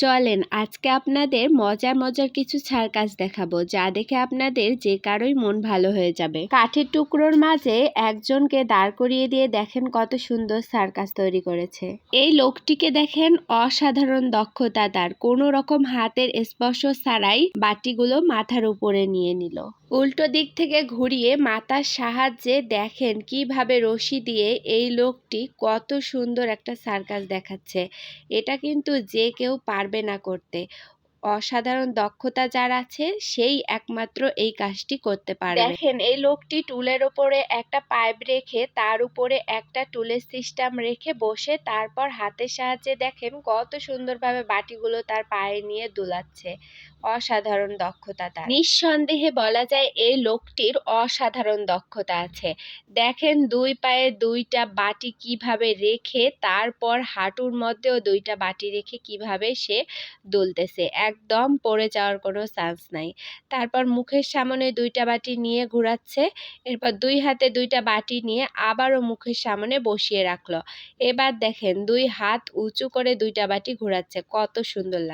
চলেন আজকে আপনাদের মজার মজার কিছু সার্কাস দেখাবো, যা দেখে আপনাদের যে কারোই মন ভালো হয়ে যাবে। কাঠের টুকরোর মাঝে একজনকে দাঁড় করিয়ে দিয়ে দেখেন কত সুন্দর সার্কাস তৈরি করেছে। এই লোকটিকে দেখেন অসাধারণ দক্ষতা, তার কোনো রকম হাতের স্পর্শ ছাড়াই বাটিগুলো মাথার উপরে নিয়ে নিল। উল্টো দিক থেকে ঘুরিয়ে মাথার সাহায্যে দেখেন কিভাবে রশি দিয়ে এই লোকটি কত সুন্দর একটা সার্কাস দেখাচ্ছে। এটা কিন্তু যে কেউ পারবে না করতে। অসাধারণ দক্ষতা যার আছে সেই একমাত্র এই কাজটি করতে পারবে। দেখেন এই লোকটি টুলের উপরে একটা পাইপ রেখে তার উপরে একটা টুলের সিস্টেম রেখে বসে তারপর হাতের সাহায্যে দেখেন কত সুন্দরভাবে বাটিগুলো তার পায়ে নিয়ে দুলাচ্ছে। অসাধারণ দক্ষতা তার। নিঃসন্দেহে বলা যায় এই লোকটির অসাধারণ দক্ষতা আছে। দেখেন দুই পায়ে দুইটা বাটি কিভাবে রেখে তারপর হাঁটুর মধ্যেও দুইটা বাটি রেখে কিভাবে সে দুলতেছে, একদম পড়ে যাওয়ার কোনো চান্স নাই। তারপর মুখের সামনে দুইটা বাটি নিয়ে ঘোরাচ্ছে, এরপর দুই হাতে দুইটা বাটি নিয়ে আবারও মুখের সামনে বসিয়ে রাখলো। এবার দেখেন দুই হাত উঁচু করে দুইটা বাটি ঘোরাচ্ছে, কত সুন্দর লাগে।